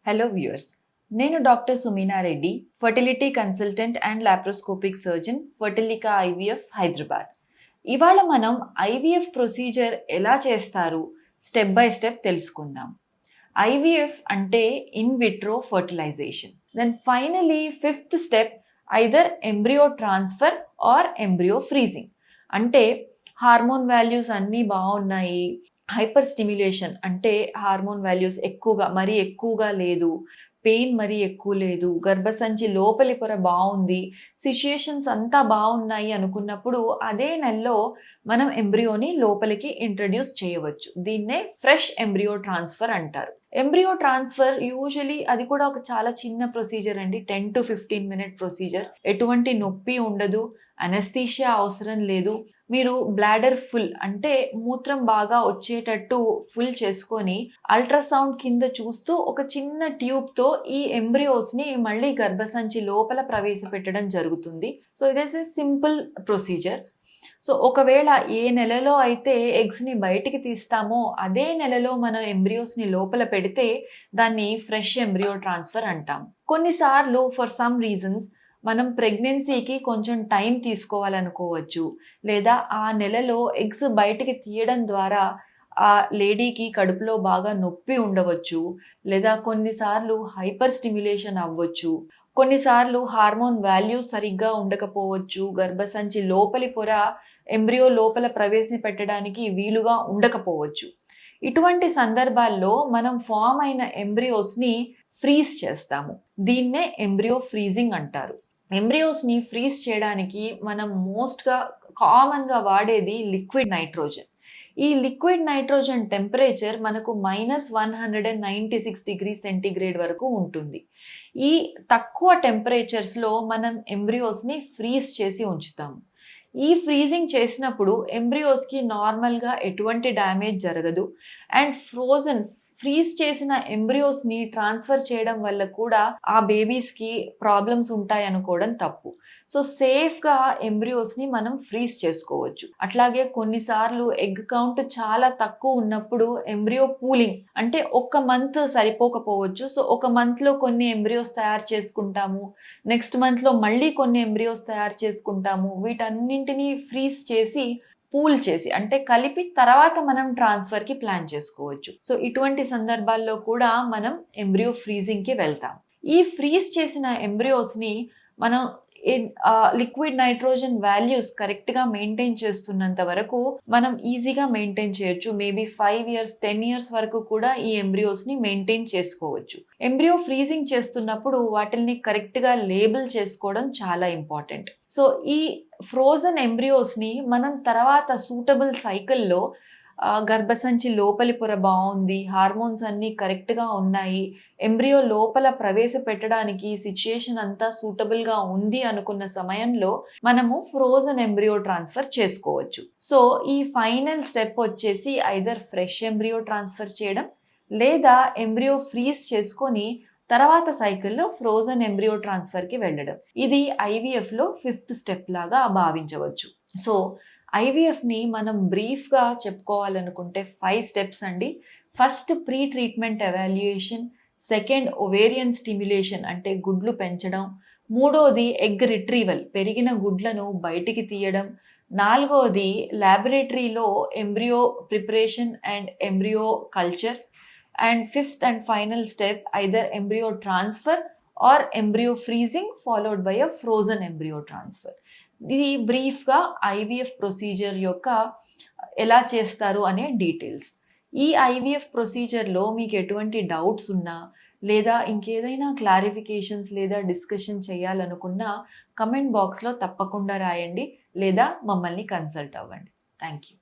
Hello viewers, నేను doctor Sumeena Reddy, fertility consultant and laparoscopic surgeon, Fertilica IVF Hyderabad. ఇవాళ మనం IVF procedure ఎలా చేస్తారు స్టెప్ బై స్టెప్ తెలుసుకుందాం. ఐవీఎఫ్ అంటే in vitro fertilisation. Then finally fifth step either embryo transfer or embryo freezing. అంటే hormone values అన్నీ బాగున్నాయి, హైపర్ స్టిమ్యులేషన్ అంటే హార్మోన్ వాల్యూస్ మరీ ఎక్కువగా లేదు, పెయిన్ మరీ ఎక్కువ లేదు, గర్భసంచి లోపలి పొర బాగుంది, సిచ్యుయేషన్స్ అంతా బాగున్నాయి అనుకున్నప్పుడు అదే నెలలో మనం ఎంబ్రియోని లోపలికి ఇంట్రడ్యూస్ చేయవచ్చు. దీన్నే ఫ్రెష్ ఎంబ్రియో ట్రాన్స్ఫర్ అంటారు. ఎంబ్రియో ట్రాన్స్ఫర్ యూజువలీ అది కూడా ఒక చాలా చిన్న ప్రొసీజర్ అండి, 10 to 15 minute ప్రొసీజర్. ఎటువంటి నొప్పి ఉండదు, అనస్థీషియా అవసరం లేదు. మీరు బ్లాడర్ ఫుల్ అంటే మూత్రం బాగా వచ్చేటట్టు ఫుల్ చేసుకొని అల్ట్రాసౌండ్ కింద చూస్తూ ఒక చిన్న ట్యూబ్తో ఈ ఎంబ్రియోస్ని మళ్ళీ గర్భసంచి లోపల ప్రవేశపెట్టడం జరుగుతుంది. So it is simple procedure. So ఒకవేళ ఏ నెలలో అయితే ఎగ్స్ని బయటికి తీస్తామో అదే నెలలో మనం ఎంబ్రియోస్ని లోపల పెడితే దాన్ని ఫ్రెష్ ఎంబ్రియో ట్రాన్స్ఫర్ అంటాం. కొన్నిసార్లు ఫర్ సమ్ రీజన్స్ మనం ప్రెగ్నెన్సీకి కొంచెం టైం తీసుకోవాలనుకోవచ్చు, లేదా ఆ నెలలో ఎగ్స్ బయటికి తీయడం ద్వారా ఆ లేడీకి కడుపులో బాగా నొప్పి ఉండవచ్చు, లేదా కొన్నిసార్లు హైపర్ స్టిమ్యులేషన్ అవ్వచ్చు, కొన్నిసార్లు హార్మోన్ వాల్యూస్ సరిగ్గా ఉండకపోవచ్చు, గర్భసంచి లోపలి పొర ఎంబ్రియో లోపల ప్రవేశపెట్టడానికి వీలుగా ఉండకపోవచ్చు. ఇటువంటి సందర్భాల్లో మనం ఫామ్ అయిన ఎంబ్రియోస్ని ఫ్రీజ్ చేస్తాము. దీన్నే ఎంబ్రియో ఫ్రీజింగ్ అంటారు. ఎంబ్రియోస్ని ఫ్రీజ్ చేయడానికి మనం కామన్గా వాడేది లిక్విడ్ నైట్రోజన్. ఈ లిక్విడ్ నైట్రోజన్ టెంపరేచర్ మనకు -196 వరకు ఉంటుంది. ఈ తక్కువ టెంపరేచర్స్లో మనం ఎంబ్రియోస్ని ఫ్రీజ్ చేసి ఉంచుతాము. ఈ ఫ్రీజింగ్ చేసినప్పుడు ఎంబ్రియోస్కి నార్మల్గా ఎటువంటి డ్యామేజ్ జరగదు. అండ్ ఫ్రీజ్ చేసిన ఎంబ్రియోస్ని ట్రాన్స్ఫర్ చేయడం వల్ల కూడా ఆ బేబీస్కి ప్రాబ్లమ్స్ ఉంటాయి అనుకోవడం తప్పు. సో సేఫ్గా ఎంబ్రియోస్ని మనం ఫ్రీజ్ చేసుకోవచ్చు. అట్లాగే కొన్నిసార్లు ఎగ్ కౌంట్ చాలా తక్కువ ఉన్నప్పుడు ఎంబ్రియో పూలింగ్ అంటే 1 month సరిపోకపోవచ్చు. సో 1 monthలో కొన్ని ఎంబ్రియోస్ తయారు చేసుకుంటాము, నెక్స్ట్ మంత్లో మళ్ళీ కొన్ని ఎంబ్రియోస్ తయారు చేసుకుంటాము. వీటన్నింటినీ ఫ్రీజ్ చేసి పూల్ చేసి అంటే కలిపి తర్వాత మనం ట్రాన్స్ఫర్కి ప్లాన్ చేసుకోవచ్చు. సో ఇటువంటి సందర్భాల్లో కూడా మనం ఎంబ్రియో ఫ్రీజింగ్కి వెళ్తాం. ఈ ఫ్రీజ్ చేసిన ఎంబ్రియోస్ని మనం లిక్విడ్ నైట్రోజన్ వాల్యూస్ కరెక్ట్గా మెయింటైన్ చేస్తున్నంత వరకు మనం ఈజీగా మెయింటైన్ చేయొచ్చు. మేబీ 5 years 10 years వరకు కూడా ఈ ఎంబ్రియోస్ని మెయింటైన్ చేసుకోవచ్చు. ఎంబ్రియో ఫ్రీజింగ్ చేస్తున్నప్పుడు వాటిని కరెక్ట్గా లేబుల్ చేసుకోవడం చాలా ఇంపార్టెంట్. సో ఈ ఫ్రోజన్ ఎంబ్రియోస్ని మనం తర్వాత సూటబుల్ సైకిల్లో గర్భసంచి లోపలి పొర బాగుంది, హార్మోన్స్ అన్నీ కరెక్ట్గా ఉన్నాయి, ఎంబ్రియో లోపల ప్రవేశపెట్టడానికి సిచ్యుయేషన్ అంతా సూటబుల్గా ఉంది అనుకున్న సమయంలో మనము ఫ్రోజన్ ఎంబ్రియో ట్రాన్స్ఫర్ చేసుకోవచ్చు. సో ఈ ఫైనల్ స్టెప్ వచ్చేసి ఐదర్ ఫ్రెష్ ఎంబ్రియో ట్రాన్స్ఫర్ చేయడం లేదా ఎంబ్రియో ఫ్రీజ్ చేసుకొని తర్వాత సైకిల్లో ఫ్రోజన్ ఎంబ్రియో ట్రాన్స్ఫర్కి వెళ్ళడం. ఇది ఐవీఎఫ్లో 5th స్టెప్ లాగా భావించవచ్చు. సో ఐవీఎఫ్ని మనం బ్రీఫ్గా చెప్పుకోవాలనుకుంటే 5 steps అండి. First pre treatment evaluation, second ovarian stimulation అంటే గుడ్లు పెంచడం, మూడోది ఎగ్ రిట్రీవల్ పెరిగిన గుడ్లను బయటికి తీయడం, నాలుగోది ల్యాబొరేటరీలో embryo preparation and embryo culture, and 5th and final step either embryo transfer or embryo freezing followed by a frozen embryo transfer. ఇది బ్రీఫ్గా ఐవీఎఫ్ ప్రొసీజర్ యొక్క ఎలా చేస్తారు అనే డీటెయిల్స్. ఈ ఐవీఎఫ్ ప్రొసీజర్లో మీకు ఎటువంటి డౌట్స్ ఉన్నా లేదా ఇంకేదైనా క్లారిఫికేషన్స్ లేదా డిస్కషన్ చేయాలనుకున్నా కమెంట్ బాక్స్లో తప్పకుండా రాయండి లేదా మమ్మల్ని కన్సల్ట్ అవ్వండి. Thank you.